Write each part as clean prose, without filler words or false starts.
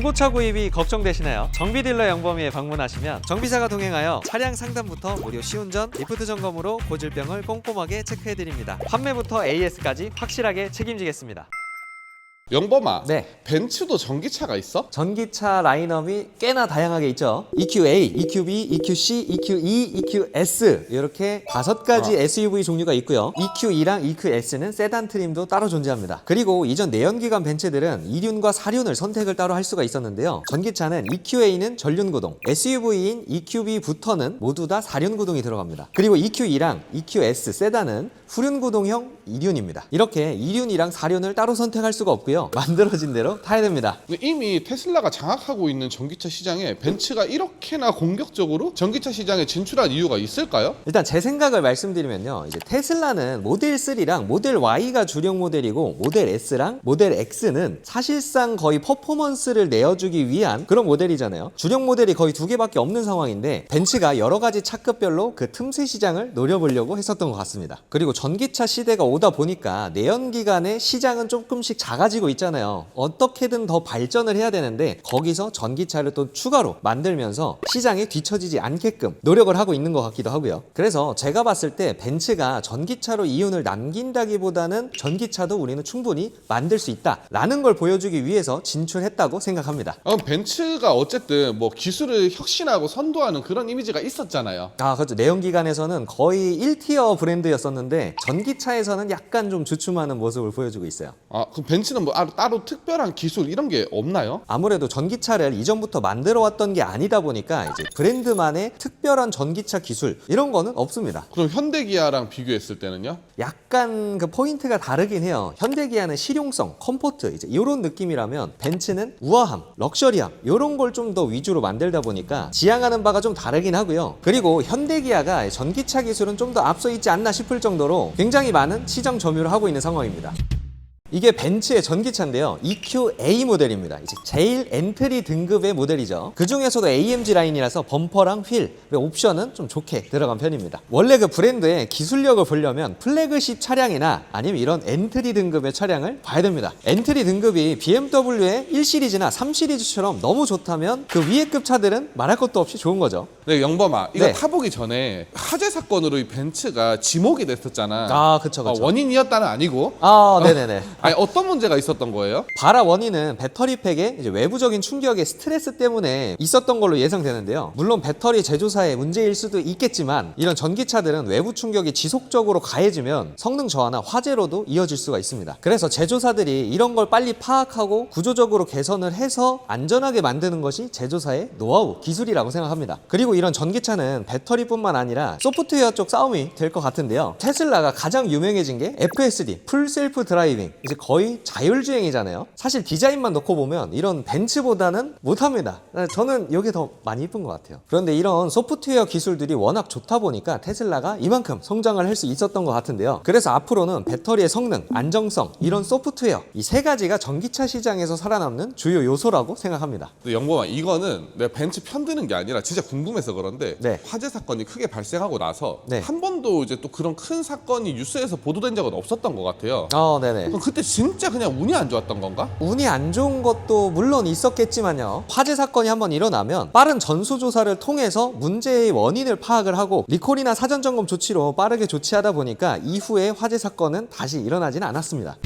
중고차 구입이 걱정되시나요? 정비딜러 영범이에 방문하시면 정비사가 동행하여 차량 상담부터 무료 시운전, 리프트 점검으로 고질병을 꼼꼼하게 체크해드립니다. 판매부터 AS까지 확실하게 책임지겠습니다. 영범아, 네. 벤츠도 전기차가 있어? 전기차 라인업이 꽤나 다양하게 있죠. EQA, EQB, EQC, EQE, EQS 이렇게 5가지 SUV 종류가 있고요. EQE랑 EQS는 세단 트림도 따로 존재합니다. 그리고 이전 내연기관 벤츠들은 2륜과 4륜을 선택을 따로 할 수가 있었는데요. 전기차는 EQA는 전륜구동, SUV인 EQB부터는 모두 다 4륜 구동이 들어갑니다. 그리고 EQE랑 EQS 세단은 후륜구동형 2륜입니다. 이렇게 2륜이랑 4륜을 따로 선택할 수가 없고요. 만들어진 대로 타야 됩니다. 이미 테슬라가 장악하고 있는 전기차 시장에 벤츠가 이렇게나 공격적으로 전기차 시장에 진출한 이유가 있을까요? 일단 제 생각을 말씀드리면요. 이제 테슬라는 모델 3랑 모델 Y가 주력 모델이고 모델 S랑 모델 X는 사실상 거의 퍼포먼스를 내어주기 위한 그런 모델이잖아요. 주력 모델이 거의 2개밖에 없는 상황인데 벤츠가 여러 가지 차급별로 그 틈새 시장을 노려보려고 했었던 것 같습니다. 그리고 전기차 시대가 오다 보니까 내연기관의 시장은 조금씩 작아지고 있잖아요. 어떻게든 더 발전을 해야 되는데 거기서 전기차를 또 추가로 만들면서 시장에 뒤처지지 않게끔 노력을 하고 있는 것 같기도 하고요. 그래서 제가 봤을 때 벤츠가 전기차로 이윤을 남긴다기보다는 전기차도 우리는 충분히 만들 수 있다라는 걸 보여주기 위해서 진출했다고 생각합니다. 벤츠가 어쨌든 뭐 기술을 혁신하고 선도하는 그런 이미지가 있었잖아요. 그렇죠. 내연기관에서는 거의 1티어 브랜드였었는데 전기차에서는 약간 좀 주춤하는 모습을 보여주고 있어요. 그럼 벤츠는 뭐 따로 특별한 기술 이런 게 없나요? 아무래도 전기차를 이전부터 만들어 왔던 게 아니다 보니까 이제 브랜드만의 특별한 전기차 기술 이런 거는 없습니다. 그럼 현대기아랑 비교했을 때는요? 약간 그 포인트가 다르긴 해요. 현대기아는 실용성, 컴포트 이제 이런 느낌이라면 벤츠는 우아함, 럭셔리함 이런 걸 좀 더 위주로 만들다 보니까 지향하는 바가 좀 다르긴 하고요. 그리고 현대기아가 전기차 기술은 좀 더 앞서 있지 않나 싶을 정도로 굉장히 많은 시장 점유를 하고 있는 상황입니다. 이게 벤츠의 전기차인데요. EQA 모델입니다. 이제 제일 엔트리 등급의 모델이죠. 그 중에서도 AMG 라인이라서 범퍼랑 휠, 옵션은 좀 좋게 들어간 편입니다. 원래 그 브랜드의 기술력을 보려면 플래그십 차량이나 아니면 이런 엔트리 등급의 차량을 봐야 됩니다. 엔트리 등급이 BMW의 1시리즈나 3시리즈처럼 너무 좋다면 그 위의 급 차들은 말할 것도 없이 좋은 거죠. 네, 영범아, 이거 네. 타보기 전에 화재 사건으로 이 벤츠가 지목이 됐었잖아. 그쵸. 원인이었다는 아니고. 네네네. 아니, 어떤 문제가 있었던 거예요? 발화 원인은 배터리 팩의 이제 외부적인 충격의 스트레스 때문에 있었던 걸로 예상되는데요. 물론 배터리 제조사의 문제일 수도 있겠지만 이런 전기차들은 외부 충격이 지속적으로 가해지면 성능 저하나 화재로도 이어질 수가 있습니다. 그래서 제조사들이 이런 걸 빨리 파악하고 구조적으로 개선을 해서 안전하게 만드는 것이 제조사의 노하우, 기술이라고 생각합니다. 그리고 이런 전기차는 배터리뿐만 아니라 소프트웨어 쪽 싸움이 될 것 같은데요. 테슬라가 가장 유명해진 게 FSD, 풀 셀프 드라이빙. 이제 거의 자율주행이잖아요. 사실 디자인만 놓고 보면 이런 벤츠보다는 못합니다. 저는 이게 더 많이 이쁜 것 같아요. 그런데 이런 소프트웨어 기술들이 워낙 좋다 보니까 테슬라가 이만큼 성장을 할 수 있었던 것 같은데요. 그래서 앞으로는 배터리의 성능, 안정성, 이런 소프트웨어 이 세 가지가 전기차 시장에서 살아남는 주요 요소라고 생각합니다. 근데 영범아, 이거는 내가 벤츠 편드는 게 아니라 진짜 궁금해서 그런데 네. 화재 사건이 크게 발생하고 나서 네. 한 번도 이제 또 그런 큰 사건이 뉴스에서 보도된 적은 없었던 것 같아요. 네네. 그럼 그때 진짜 그냥 운이 안 좋았던 건가? 운이 안 좋은 것도 물론 있었겠지만요. 화재 사건이 한번 일어나면 빠른 전수조사를 통해서 문제의 원인을 파악을 하고 리콜이나 사전점검 조치로 빠르게 조치하다 보니까 이후에 화재 사건은 다시 일어나지는 않았습니다.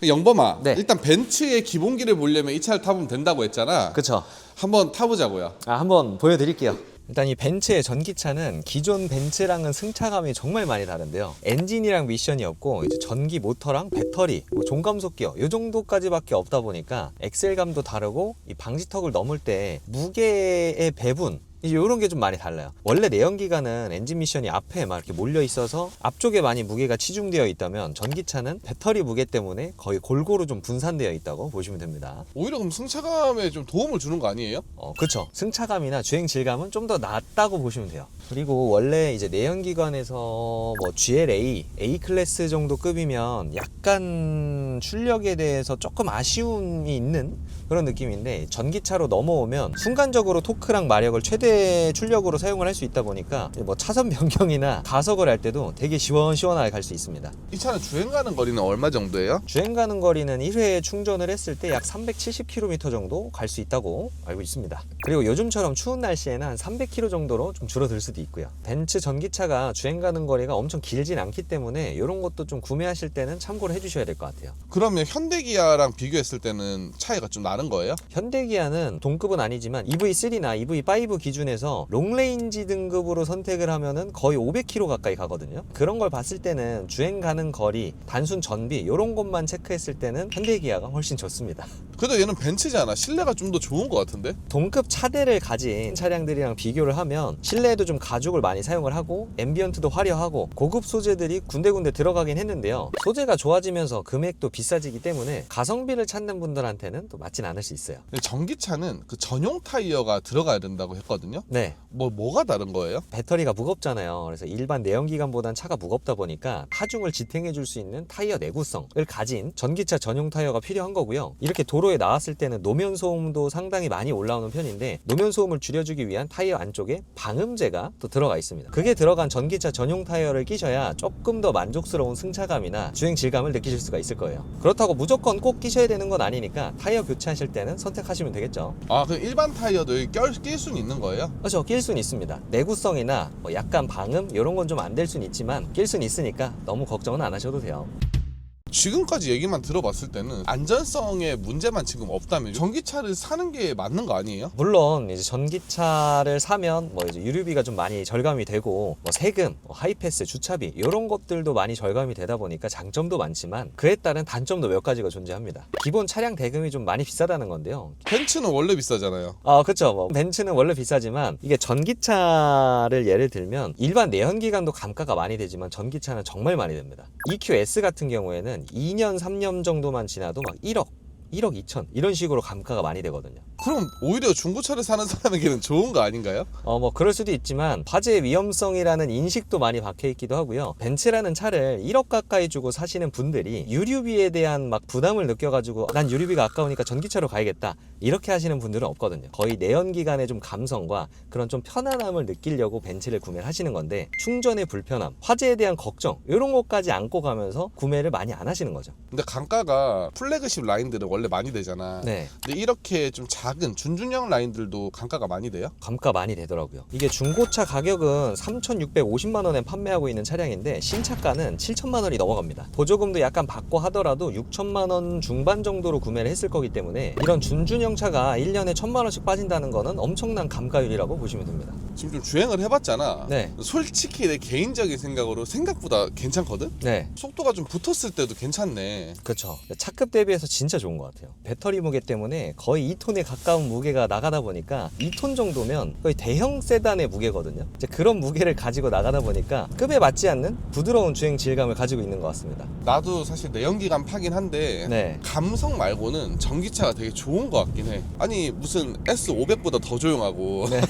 영범아, 네. 일단 벤츠의 기본기를 보려면 이 차를 타보면 된다고 했잖아. 그쵸? 한번 타보자고요. 한번 보여드릴게요. 일단 이 벤츠의 전기차는 기존 벤츠랑은 승차감이 정말 많이 다른데요. 엔진이랑 미션이 없고 이제 전기 모터랑 배터리, 종감속 기어 이 정도까지밖에 없다 보니까 엑셀감도 다르고 이 방지턱을 넘을 때 무게의 배분 이런 게 좀 많이 달라요. 원래 내연기관은 엔진 미션이 앞에 막 이렇게 몰려 있어서 앞쪽에 많이 무게가 치중되어 있다면 전기차는 배터리 무게 때문에 거의 골고루 좀 분산되어 있다고 보시면 됩니다. 오히려 그럼 승차감에 좀 도움을 주는 거 아니에요? 그쵸. 승차감이나 주행 질감은 좀 더 낫다고 보시면 돼요. 그리고 원래 이제 내연기관에서 뭐 GLA, A클래스 정도 급이면 약간 출력에 대해서 조금 아쉬움이 있는 그런 느낌인데 전기차로 넘어오면 순간적으로 토크랑 마력을 최대 4대 출력으로 사용을 할 수 있다 보니까 뭐 차선 변경이나 가속을 할 때도 되게 시원시원하게 갈 수 있습니다. 이 차는 주행 가는 거리는 얼마 정도예요? 주행 가는 거리는 1회 충전을 했을 때 약 370km 정도 갈 수 있다고 알고 있습니다. 그리고 요즘처럼 추운 날씨에는 한 300km 정도로 좀 줄어들 수도 있고요. 벤츠 전기차가 주행 가는 거리가 엄청 길진 않기 때문에 이런 것도 좀 구매하실 때는 참고를 해주셔야 될 것 같아요. 그러면 현대기아랑 비교했을 때는 차이가 좀 나는 거예요? 현대기아는 동급은 아니지만 EV3나 EV5 기준에서 롱레인지 등급으로 선택을 하면은 거의 500km 가까이 가거든요. 그런 걸 봤을 때는 주행 가는 거리, 단순 전비 이런 것만 체크했을 때는 현대기아가 훨씬 좋습니다. 그래도 얘는 벤츠잖아. 실내가 좀 더 좋은 것 같은데? 동급 차대를 가진 차량들이랑 비교를 하면 실내에도 좀 가죽을 많이 사용을 하고 앰비언트도 화려하고 고급 소재들이 군데군데 들어가긴 했는데요. 소재가 좋아지면서 금액도 비싸지기 때문에 가성비를 찾는 분들한테는 또 맞진 않을 수 있어요. 근데 전기차는 그 전용 타이어가 들어가야 된다고 했거든요. 네. 뭐가 다른 거예요? 배터리가 무겁잖아요. 그래서 일반 내연기관보단 차가 무겁다 보니까 하중을 지탱해 줄 수 있는 타이어 내구성을 가진 전기차 전용 타이어가 필요한 거고요. 이렇게 도로에 나왔을 때는 노면 소음도 상당히 많이 올라오는 편인데 노면 소음을 줄여주기 위한 타이어 안쪽에 방음제가 또 들어가 있습니다. 그게 들어간 전기차 전용 타이어를 끼셔야 조금 더 만족스러운 승차감이나 주행 질감을 느끼실 수가 있을 거예요. 그렇다고 무조건 꼭 끼셔야 되는 건 아니니까 타이어 교체하실 때는 선택하시면 되겠죠. 아, 그럼 일반 타이어도 낄 수는 있는 거예요? 그렇죠. 낄 수는 있습니다. 내구성이나 뭐 약간 방음 이런 건 좀 안 될 수는 있지만 낄 수는 있으니까 너무 걱정은 안 하셔도 돼요. 지금까지 얘기만 들어봤을 때는 안전성에 문제만 지금 없다면 전기차를 사는 게 맞는 거 아니에요? 물론 이제 전기차를 사면 뭐 이제 유류비가 좀 많이 절감이 되고 뭐 세금, 뭐 하이패스, 주차비 이런 것들도 많이 절감이 되다 보니까 장점도 많지만 그에 따른 단점도 몇 가지가 존재합니다. 기본 차량 대금이 좀 많이 비싸다는 건데요. 벤츠는 원래 비싸잖아요. 그렇죠. 뭐 벤츠는 원래 비싸지만 이게 전기차를 예를 들면 일반 내연기관도 감가가 많이 되지만 전기차는 정말 많이 됩니다. EQS 같은 경우에는 2년, 3년 정도만 지나도 막 1억 2천 이런 식으로 감가가 많이 되거든요. 그럼 오히려 중고차를 사는 사람에게는 좋은 거 아닌가요? 뭐 그럴 수도 있지만 화재 위험성이라는 인식도 많이 박혀 있기도 하고요. 벤츠라는 차를 1억 가까이 주고 사시는 분들이 유류비에 대한 막 부담을 느껴가지고 난 유류비가 아까우니까 전기차로 가야겠다 이렇게 하시는 분들은 없거든요. 거의 내연기관의 좀 감성과 그런 좀 편안함을 느끼려고 벤츠를 구매를 하시는 건데 충전의 불편함, 화재에 대한 걱정 이런 것까지 안고 가면서 구매를 많이 안 하시는 거죠. 근데 감가가 플래그십 라인들은 원래 많이 되잖아. 네. 근데 이렇게 좀 작은 준준형 라인들도 감가가 많이 돼요? 감가 많이 되더라고요. 이게 중고차 가격은 3,650만 원에 판매하고 있는 차량인데 신차가는 7천만 원이 넘어갑니다. 보조금도 약간 받고 하더라도 6천만 원 중반 정도로 구매를 했을 거기 때문에 이런 준준형 차가 1년에 1,000만 원씩 빠진다는 거는 엄청난 감가율이라고 보시면 됩니다. 지금 좀 주행을 해봤잖아. 네. 솔직히 내 개인적인 생각으로 생각보다 괜찮거든? 네. 속도가 좀 붙었을 때도 괜찮네. 그렇죠. 차급 대비해서 진짜 좋은 것 같아요. 배터리 무게 때문에 거의 2톤에 가까운 무게가 나가다 보니까 2톤 정도면 거의 대형 세단의 무게거든요. 이제 그런 무게를 가지고 나가다 보니까 급에 맞지 않는 부드러운 주행 질감을 가지고 있는 것 같습니다. 나도 사실 내연기관 파긴 한데 네. 감성 말고는 전기차가 되게 좋은 것 같긴 해. 아니 무슨 S500보다 더 조용하고. 네.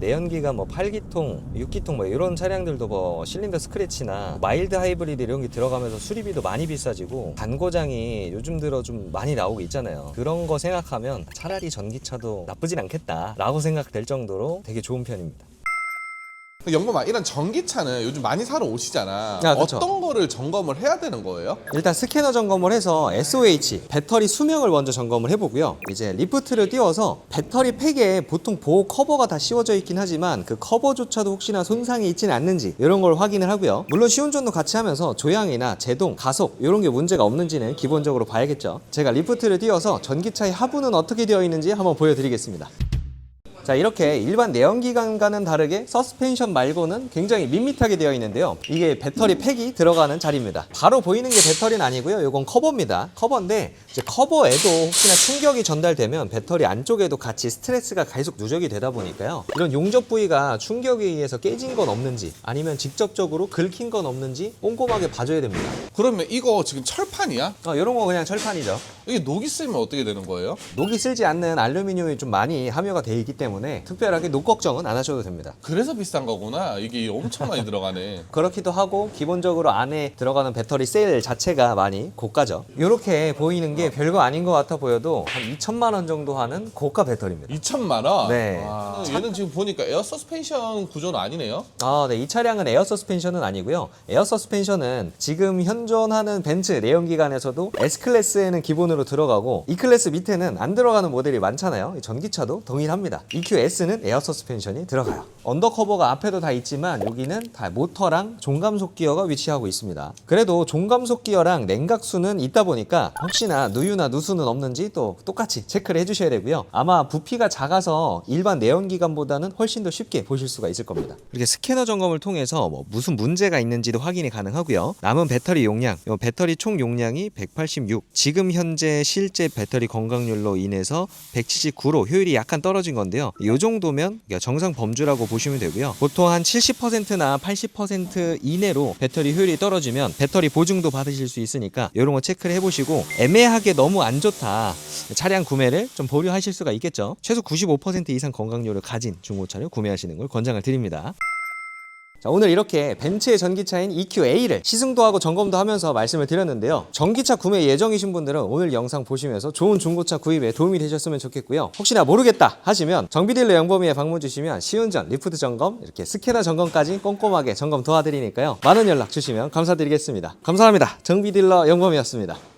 내연기관 뭐 8기통, 6기통 뭐 이런 차량들도 뭐 실린더 스크래치나 마일드 하이브리드 이런 게 들어가면서 수리비도 많이 비싸지고 단고장이 요즘 들어 좀 많이 나오고 있잖아요. 그런 거 생각하면 차라리 전기차도 나쁘진 않겠다라고 생각될 정도로 되게 좋은 편입니다. 영범아, 이런 전기차는 요즘 많이 사러 오시잖아. 그쵸. 어떤 거를 점검을 해야 되는 거예요? 일단 스캐너 점검을 해서 SOH 배터리 수명을 먼저 점검을 해보고요. 이제 리프트를 띄워서 배터리 팩에 보통 보호 커버가 다 씌워져 있긴 하지만 그 커버조차도 혹시나 손상이 있지는 않는지 이런 걸 확인을 하고요. 물론 시운전도 같이 하면서 조향이나 제동, 가속 이런 게 문제가 없는지는 기본적으로 봐야겠죠. 제가 리프트를 띄워서 전기차의 하부는 어떻게 되어 있는지 한번 보여드리겠습니다. 자, 이렇게 일반 내연기관과는 다르게 서스펜션 말고는 굉장히 밋밋하게 되어 있는데요. 이게 배터리 팩이 들어가는 자리입니다. 바로 보이는 게 배터리는 아니고요. 이건 커버입니다. 커버인데 이제 커버에도 혹시나 충격이 전달되면 배터리 안쪽에도 같이 스트레스가 계속 누적이 되다 보니까요. 이런 용접 부위가 충격에 의해서 깨진 건 없는지 아니면 직접적으로 긁힌 건 없는지 꼼꼼하게 봐줘야 됩니다. 그러면 이거 지금 철판이야? 이런 거 그냥 철판이죠. 이게 녹이 쓰면 어떻게 되는 거예요? 녹이 쓸지 않는 알루미늄이 좀 많이 함유가 되어 있기 때문에 때문에 특별하게 노 걱정은 안 하셔도 됩니다. 그래서 비싼 거구나. 이게 엄청 많이 들어가네. 그렇기도 하고 기본적으로 안에 들어가는 배터리 셀 자체가 많이 고가죠. 이렇게 보이는 게 별거 아닌 것 같아 보여도 한 2천만 원 정도 하는 고가 배터리입니다. 2천만 원? 네. 와, 얘는 지금 보니까 에어 서스펜션 구조는 아니네요. 네, 이 차량은 에어 서스펜션은 아니고요. 에어 서스펜션은 지금 현존하는 벤츠 내연기관에서도 S클래스에는 기본으로 들어가고 E클래스 밑에는 안 들어가는 모델이 많잖아요. 전기차도 동일합니다. EQS는 에어 서스펜션이 들어가요. 언더커버가 앞에도 다 있지만 여기는 다 모터랑 종감속 기어가 위치하고 있습니다. 그래도 종감속 기어랑 냉각수는 있다 보니까 혹시나 누유나 누수는 없는지 또 똑같이 체크를 해주셔야 되고요. 아마 부피가 작아서 일반 내연기관보다는 훨씬 더 쉽게 보실 수가 있을 겁니다. 이렇게 스캐너 점검을 통해서 무슨 문제가 있는지도 확인이 가능하고요. 남은 배터리 용량, 이 배터리 총 용량이 186. 지금 현재 실제 배터리 건강률로 인해서 179로 효율이 약간 떨어진 건데요. 이 정도면 정상 범주라고 보시면 되고요. 보통 한 70%나 80% 이내로 배터리 효율이 떨어지면 배터리 보증도 받으실 수 있으니까 이런 거 체크를 해보시고 애매하게 너무 안 좋다. 차량 구매를 좀 보류하실 수가 있겠죠. 최소 95% 이상 건강률을 가진 중고차를 구매하시는 걸 권장을 드립니다. 자, 오늘 이렇게 벤츠의 전기차인 EQA를 시승도 하고 점검도 하면서 말씀을 드렸는데요. 전기차 구매 예정이신 분들은 오늘 영상 보시면서 좋은 중고차 구입에 도움이 되셨으면 좋겠고요. 혹시나 모르겠다 하시면 정비딜러 영범위에 방문 주시면 시운전, 리프트 점검, 이렇게 스캐너 점검까지 꼼꼼하게 점검 도와드리니까요. 많은 연락 주시면 감사드리겠습니다. 감사합니다. 정비딜러 영범이었습니다.